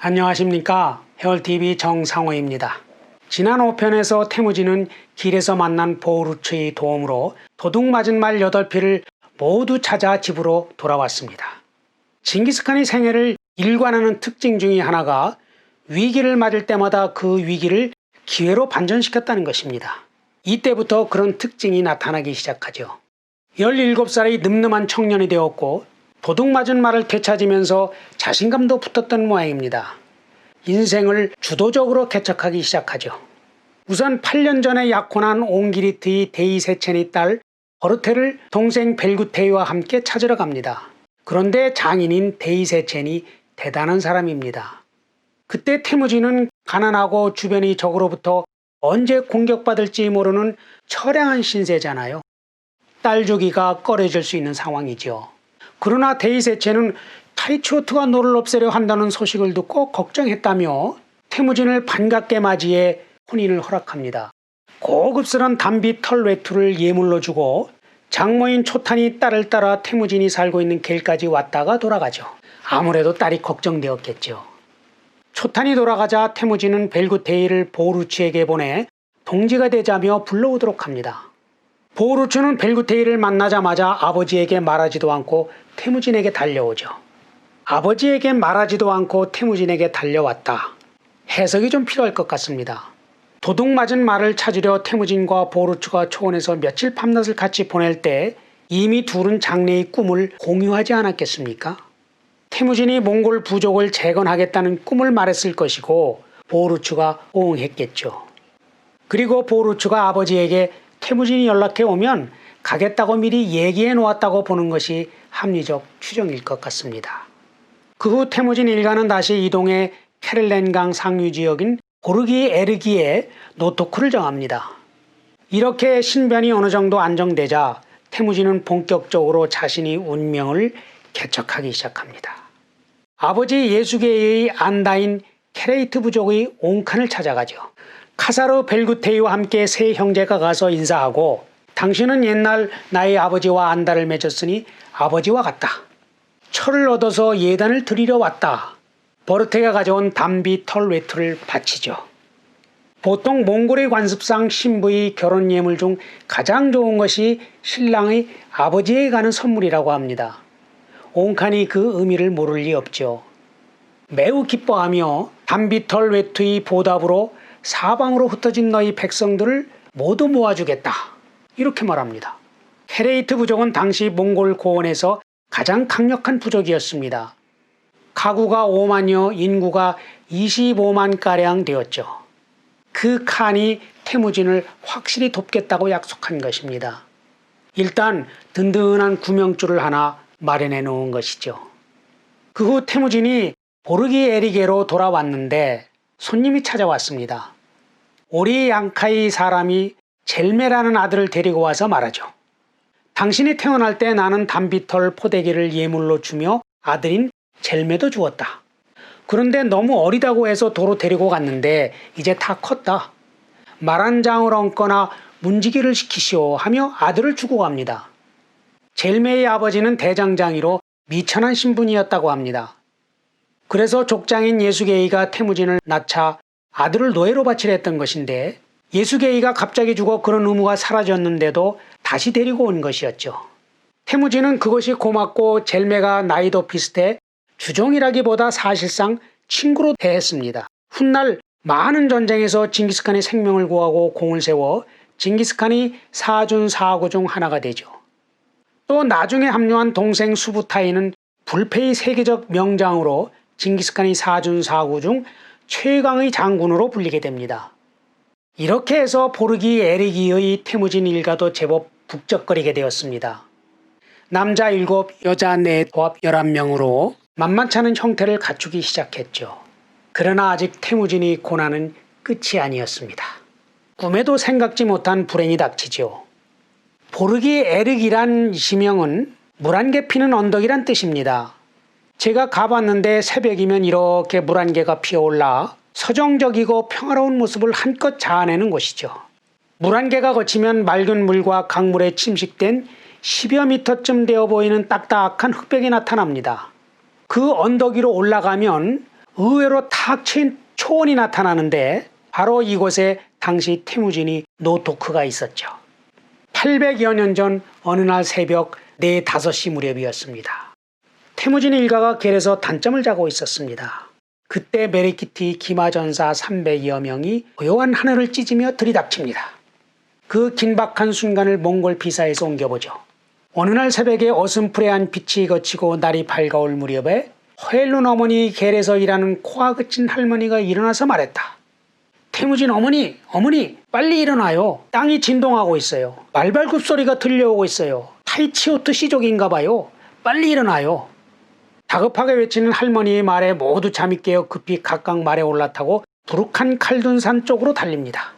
안녕하십니까. 해월TV 정상호입니다. 지난 5편에서 태무진은 길에서 만난 보우루츠의 도움으로 도둑 맞은 말 8피를 모두 찾아 집으로 돌아왔습니다. 징기스칸의 생애를 일관하는 특징 중의 하나가 위기를 맞을 때마다 그 위기를 기회로 반전시켰다는 것입니다. 이때부터 그런 특징이 나타나기 시작하죠. 17살의 늠름한 청년이 되었고 도둑 맞은 말을 되찾으면서 자신감도 붙었던 모양입니다. 인생을 주도적으로 개척하기 시작하죠. 우선 8년 전에 약혼한 옹기리트의 데이세첸의 딸 버르테를 동생 벨구테이와 함께 찾으러 갑니다. 그런데 장인인 데이세첸이 대단한 사람입니다. 그때 태무진은 가난하고 주변이 적으로부터 언제 공격받을지 모르는 처량한 신세잖아요. 딸 주기가 꺼려질 수 있는 상황이죠. 그러나 데이세첸은 타이츠호트가 노를 없애려 한다는 소식을 듣고 걱정했다며 태무진을 반갑게 맞이해 혼인을 허락합니다. 고급스런 담비 털 외투를 예물로 주고 장모인 초탄이 딸을 따라 태무진이 살고 있는 길까지 왔다가 돌아가죠. 아무래도 딸이 걱정되었겠죠. 초탄이 돌아가자 태무진은 벨구테이를 보우루츠에게 보내 동지가 되자며 불러오도록 합니다. 보우루츠는 벨구테이를 만나자마자 아버지에게 말하지도 않고 태무진에게 달려오죠. 아버지에게 말하지도 않고 태무진에게 달려왔다. 해석이 좀 필요할 것 같습니다. 도둑 맞은 말을 찾으려 태무진과 보우루츠가 초원에서 며칠 밤낮을 같이 보낼 때 이미 둘은 장래의 꿈을 공유하지 않았겠습니까? 태무진이 몽골 부족을 재건하겠다는 꿈을 말했을 것이고 보우루츠가 호응했겠죠. 그리고 보우루츠가 아버지에게 태무진이 연락해 오면 가겠다고 미리 얘기해 놓았다고 보는 것이 합리적 추정일 것 같습니다. 그 후 태무진 일가는 다시 이동해 케를렌강 상류 지역인 고르기 에르기에 노토크를 정합니다. 이렇게 신변이 어느 정도 안정되자 태무진은 본격적으로 자신의 운명을 개척하기 시작합니다. 아버지 예수계의 안다인 케레이트 부족의 옹칸을 찾아가죠. 카사르 벨구테이와 함께 세 형제가 가서 인사하고 당신은 옛날 나의 아버지와 안다를 맺었으니 아버지와 같다. 철을 얻어서 예단을 드리러 왔다. 버르테가 가져온 담비 털 외투를 바치죠. 보통 몽골의 관습상 신부의 결혼 예물 중 가장 좋은 것이 신랑의 아버지에게 가는 선물이라고 합니다. 옹칸이 그 의미를 모를 리 없죠. 매우 기뻐하며 담비 털 외투의 보답으로 사방으로 흩어진 너희 백성들을 모두 모아주겠다. 이렇게 말합니다. 케레이트 부족은 당시 몽골 고원에서 가장 강력한 부족이었습니다. 가구가 5만여, 인구가 25만가량 되었죠. 그 칸이 태무진을 확실히 돕겠다고 약속한 것입니다. 일단 든든한 구명줄을 하나 마련해 놓은 것이죠. 그 후 태무진이 보르기 에리게로 돌아왔는데 손님이 찾아왔습니다. 오리 양카이 사람이 젤메라는 아들을 데리고 와서 말하죠. 당신이 태어날 때 나는 담비털 포대기를 예물로 주며 아들인 젤메도 주었다. 그런데 너무 어리다고 해서 도로 데리고 갔는데 이제 다 컸다. 말 한 장을 얹거나 문지기를 시키시오 하며 아들을 주고 갑니다. 젤메의 아버지는 대장장이로 미천한 신분이었다고 합니다. 그래서 족장인 예수게이가 태무진을 낳자 아들을 노예로 바치려 했던 것인데 예수게이가 갑자기 죽어 그런 의무가 사라졌는데도 다시 데리고 온 것이었죠. 태무진은 그것이 고맙고 젤메가 나이도 비슷해 주종이라기보다 사실상 친구로 대했습니다. 훗날 많은 전쟁에서 징기스칸의 생명을 구하고 공을 세워 징기스칸이 사준 사구 중 하나가 되죠. 또 나중에 합류한 동생 수부타이는 불패의 세계적 명장으로 징기스칸의 사준 사구 중 최강의 장군으로 불리게 됩니다. 이렇게 해서 보르기 에리기의 태무진 일가도 제법 북적거리게 되었습니다. 남자 7, 여자 4, 도합 11명으로 만만찮은 형태를 갖추기 시작했죠. 그러나 아직 태무진의 고난은 끝이 아니었습니다. 꿈에도 생각지 못한 불행이 닥치죠. 보르기 에르기란 지명은 물 한 개 피는 언덕이란 뜻입니다. 제가 가봤는데 새벽이면 이렇게 물 한 개가 피어올라 서정적이고 평화로운 모습을 한껏 자아내는 곳이죠. 물 한 개가 거치면 맑은 물과 강물에 침식된 10여 미터쯤 되어 보이는 딱딱한 흙벽이 나타납니다. 그 언덕 위로 올라가면 의외로 탁 트인 초원이 나타나는데 바로 이곳에 당시 태무진이 노토크가 있었죠. 800여 년 전 어느 날 새벽 4, 5시 무렵이었습니다. 태무진 일가가 겔에서 단잠을 자고 있었습니다. 그때 메리키티 기마전사 300여 명이 고요한 하늘을 찢으며 들이닥칩니다. 그 긴박한 순간을 몽골 비사에서 옮겨보죠. 어느 날 새벽에 어슴푸레한 빛이 거치고 날이 밝아올 무렵에 허엘룬 어머니 겔에서 일하는 코가 그친 할머니가 일어나서 말했다. 태무진 어머니, 어머니 빨리 일어나요. 땅이 진동하고 있어요. 말발굽 소리가 들려오고 있어요. 타이치오트 시족인가 봐요. 빨리 일어나요. 다급하게 외치는 할머니의 말에 모두 잠이 깨어 급히 각각 말에 올라타고 부룩한 칼둔산 쪽으로 달립니다.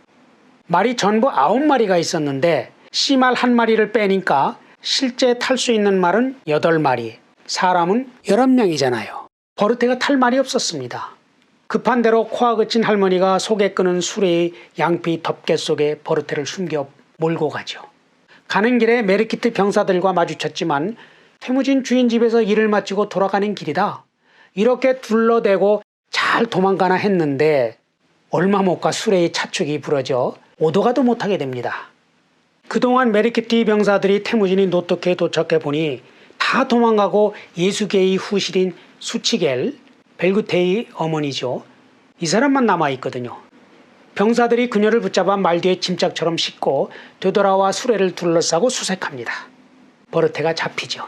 말이 전부 9마리가 있었는데 씨말 1마리를 빼니까 실제 탈 수 있는 말은 8마리, 사람은 11명이잖아요. 버르테가 탈 말이 없었습니다. 급한 대로 코가 그친 할머니가 속에 끄는 수레의 양피 덮개 속에 버르테를 숨겨 몰고 가죠. 가는 길에 메르키트 병사들과 마주쳤지만 태무진 주인 집에서 일을 마치고 돌아가는 길이다. 이렇게 둘러대고 잘 도망가나 했는데 얼마 못 가 수레의 차축이 부러져 오도가도 못하게 됩니다. 그동안 메르키트 병사들이 태무진이 노토크에 도착해 보니 다 도망가고 예수계의 후실인 수치겔, 벨구테의 어머니죠. 이 사람만 남아있거든요. 병사들이 그녀를 붙잡아 말 뒤에 짐짝처럼 싣고 되돌아와 수레를 둘러싸고 수색합니다. 버르테가 잡히죠.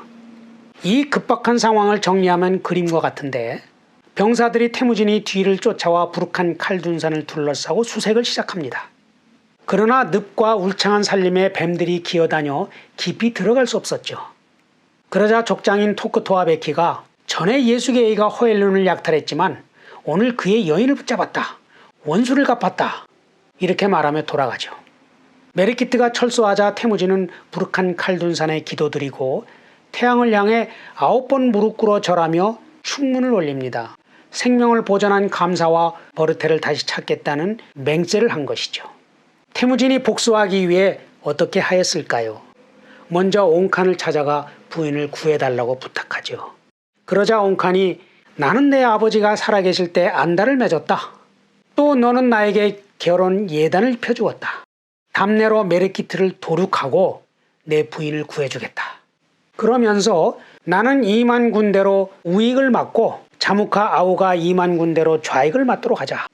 이 급박한 상황을 정리하면 그림과 같은데 병사들이 태무진이 뒤를 쫓아와 부룩한 칼둔산을 둘러싸고 수색을 시작합니다. 그러나 늪과 울창한 산림에 뱀들이 기어다녀 깊이 들어갈 수 없었죠. 그러자 족장인 토크토와 베키가 전에 예수계이가 호엘룬을 약탈했지만 오늘 그의 여인을 붙잡았다. 원수를 갚았다. 이렇게 말하며 돌아가죠. 메르키트가 철수하자 태무진은 부룩한 칼둔산에 기도드리고 태양을 향해 9번 무릎 꿇어 절하며 흉문을 올립니다. 생명을 보존한 감사와 버르테를 다시 찾겠다는 맹세를 한 것이죠. 태무진이 복수하기 위해 어떻게 하였을까요? 먼저 옹칸을 찾아가 부인을 구해달라고 부탁하죠. 그러자 옹칸이 나는 내 아버지가 살아계실 때 안달을 맺었다. 또 너는 나에게 결혼 예단을 펴주었다. 답례로 메르키트를 도륙하고 내 부인을 구해주겠다. 그러면서 나는 2만 군대로 우익을 맡고 자무카 아우가 2만 군대로 좌익을 맡도록 하자.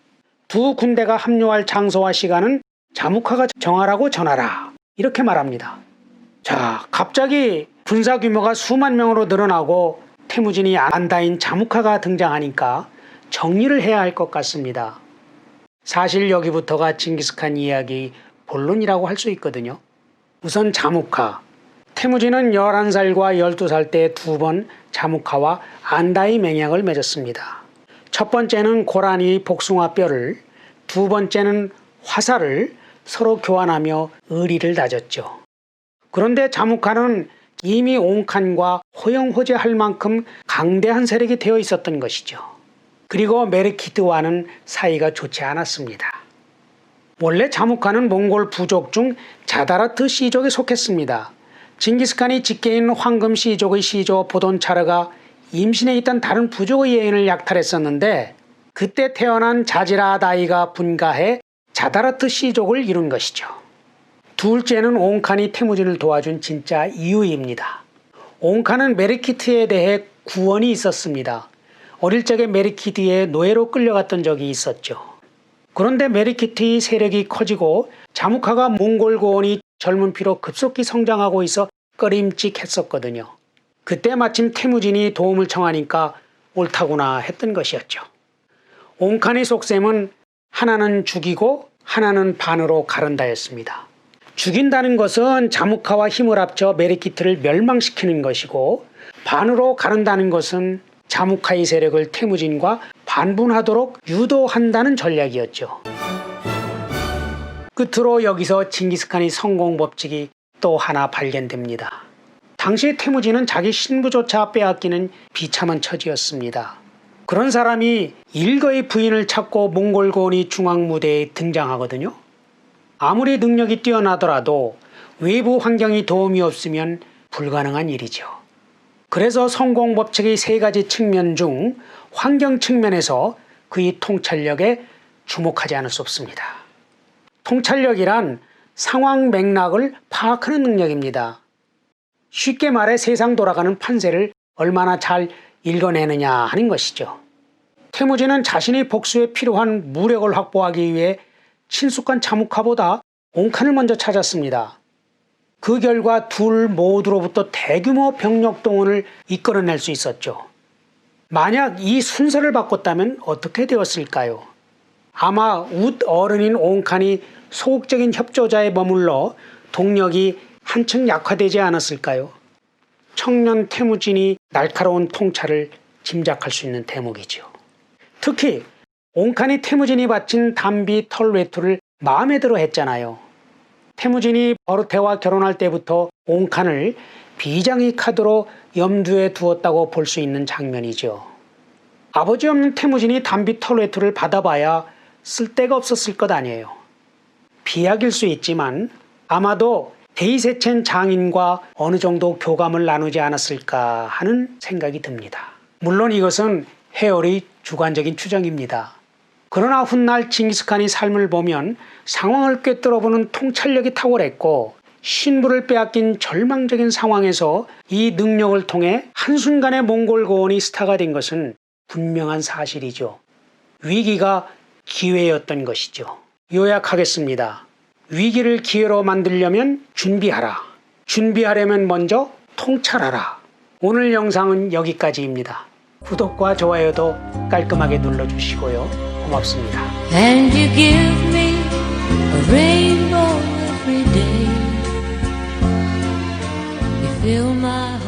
두 군대가 합류할 장소와 시간은 자무카가 정하라고 전하라. 이렇게 말합니다. 자, 갑자기 군사 규모가 수만 명으로 늘어나고 태무진이 안다인 자무카가 등장하니까 정리를 해야 할 것 같습니다. 사실 여기부터가 징기스칸 이야기 본론이라고 할 수 있거든요. 우선 자무카. 태무진은 11살과 12살 때 2번 자무카와 안다의 맹약을 맺었습니다. 첫 번째는 고라니의 복숭아 뼈를, 두 번째는 화살을 서로 교환하며 의리를 다졌죠. 그런데 자무카는 이미 옹칸과 호영호재할 만큼 강대한 세력이 되어 있었던 것이죠. 그리고 메르키트와는 사이가 좋지 않았습니다. 원래 자무카는 몽골 부족 중 자다라트 시족에 속했습니다. 징기스칸이 직계인 황금 시족의 시조 보돈차르가 임신해 있던 다른 부족의 여인을 약탈했었는데 그때 태어난 자지라다이가 분가해 자다라트 시족을 이룬 것이죠. 둘째는 옹칸이 태무진을 도와준 진짜 이유입니다. 옹칸은 메르키트에 대해 구원이 있었습니다. 어릴 적에 메르키트의 노예로 끌려갔던 적이 있었죠. 그런데 메르키트의 세력이 커지고 자무카가 몽골 고원이 젊은 피로 급속히 성장하고 있어 꺼림칙했었거든요. 그때 마침 태무진이 도움을 청하니까 옳다구나 했던 것이었죠. 옹칸의 속셈은 하나는 죽이고 하나는 반으로 가른다였습니다. 죽인다는 것은 자무카와 힘을 합쳐 메르키트를 멸망시키는 것이고 반으로 가른다는 것은 자무카의 세력을 태무진과 반분하도록 유도한다는 전략이었죠. 끝으로 여기서 징기스칸의 성공 법칙이 또 하나 발견됩니다. 당시 태무진은 자기 신부조차 빼앗기는 비참한 처지였습니다. 그런 사람이 일거의 부인을 찾고 몽골 고원이 중앙무대에 등장하거든요. 아무리 능력이 뛰어나더라도 외부 환경이 도움이 없으면 불가능한 일이죠. 그래서 성공 법칙의 3가지 측면 중 환경 측면에서 그의 통찰력에 주목하지 않을 수 없습니다. 통찰력이란 상황 맥락을 파악하는 능력입니다. 쉽게 말해 세상 돌아가는 판세를 얼마나 잘 읽어내느냐 하는 것이죠. 태무진은 자신의 복수에 필요한 무력을 확보하기 위해 친숙한 자무카보다 옹칸을 먼저 찾았습니다. 그 결과 둘 모두로부터 대규모 병력 동원을 이끌어낼 수 있었죠. 만약 이 순서를 바꿨다면 어떻게 되었을까요? 아마 웃 어른인 옹칸이 소극적인 협조자에 머물러 동력이 한층 약화되지 않았을까요? 청년 태무진이 날카로운 통찰을 짐작할 수 있는 대목이죠. 특히 옹칸이 태무진이 바친 담비 털 외투를 마음에 들어 했잖아요. 태무진이 버르테와 결혼할 때부터 옹칸을 비장의 카드로 염두에 두었다고 볼 수 있는 장면이죠. 아버지 없는 태무진이 담비 털 외투를 받아봐야 쓸데가 없었을 것 아니에요. 비약일 수 있지만 아마도 데이세첸 장인과 어느 정도 교감을 나누지 않았을까 하는 생각이 듭니다. 물론 이것은 해열의 주관적인 추정입니다. 그러나 훗날 징기스칸의 삶을 보면 상황을 꿰뚫어보는 통찰력이 탁월했고 신부를 빼앗긴 절망적인 상황에서 이 능력을 통해 한순간에 몽골 고원이 스타가 된 것은 분명한 사실이죠. 위기가 기회였던 것이죠. 요약하겠습니다. 위기를 기회로 만들려면 준비하라. 준비하려면 먼저 통찰하라. 오늘 영상은 여기까지입니다. 구독과 좋아요도 깔끔하게 눌러주시고요. 고맙습니다. And you give me a rainbow every day. You fill my